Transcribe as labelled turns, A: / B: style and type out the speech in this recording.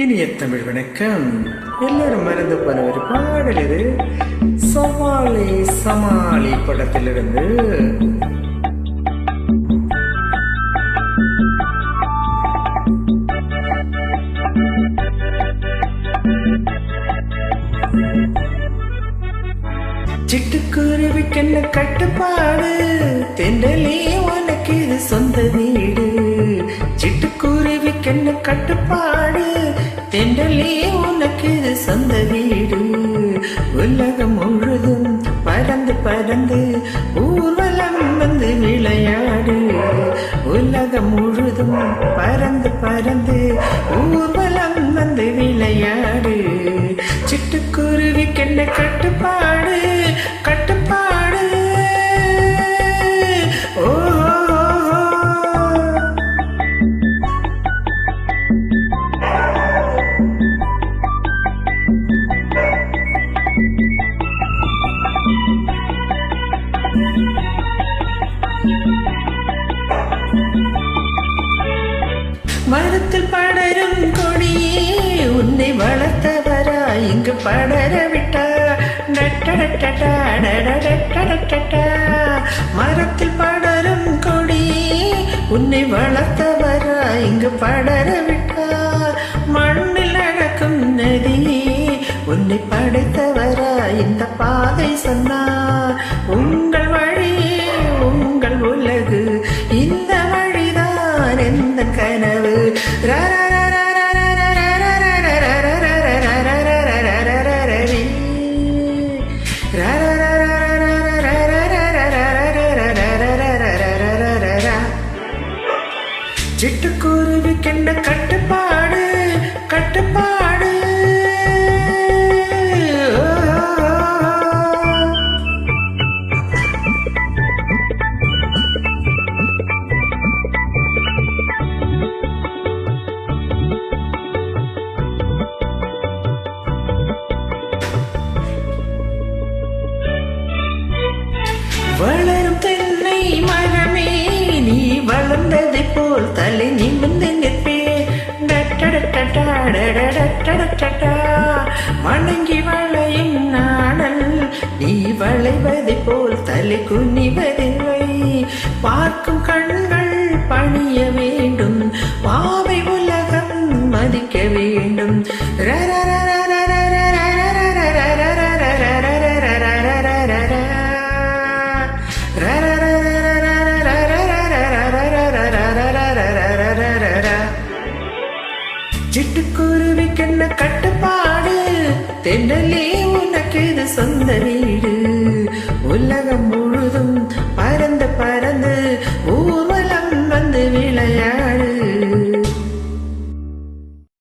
A: இனிய தமிழ் வணக்கம். எல்லாரும் மறந்து போன ஒரு பாடல் இது. சவாலே சமாளி படத்திலிருந்து. சிட்டுக்குருவிக்கென்ன கட்டுப்பாடு, தென்றலே உனக்கு இது சொந்த வீடு. சிட்டுக்குருவிக்கென்ன கட்டுப்பாடு, தென்றலே உனக்கு இது சொந்த வீடு. உலகம் முழுதும் பறந்து பறந்து ஊர்வலம் வந்து விளையாடு. உலகம் முழுதும் பறந்து பறந்து ஊர்வலம் வந்து விளையாடு. சிட்டுக்குருவிக்கென்ன கட்டுப்பாடு, கட்டுப்பாடு. ஓ மரத்தில் படரும் கொடியே, உன்னை வளர்த்தவரா இங்கு படர விட்டா. மரத்தில் படரும் கொடியே, உன்னை வளர்த்தவரா இங்கு படர விட்டா. மண்ணில் நடக்கும் நதியே, உன்னை படைத்தவரா இந்த பாதை சொன்னா. உங்கள் வழியே உங்கள் உலகு, இந்த வழிதான் எந்த கனவு. சிட்டுக்குருவிக்கென்ன கட்டுப்பாடு, கட்டுப்பாடு. வளரும் தென்னை மரமே, நீ வளர்ந்ததை போல் தலை நிமிர்ந்து நிற்பே. வணங்கி வளையும் நாடல், நீ வளைவதை போல் தலை குனிவதில்லை. பார்க்கும் கண்கள் பணிய வேண்டும், பாவை உலகம் மதிக்க வேண்டும். சிட்டுக்குருவிக்கென்ன கட்டுப்பாடு, தென்றலே உனக்கு இது சொந்த வீடு. உலகம்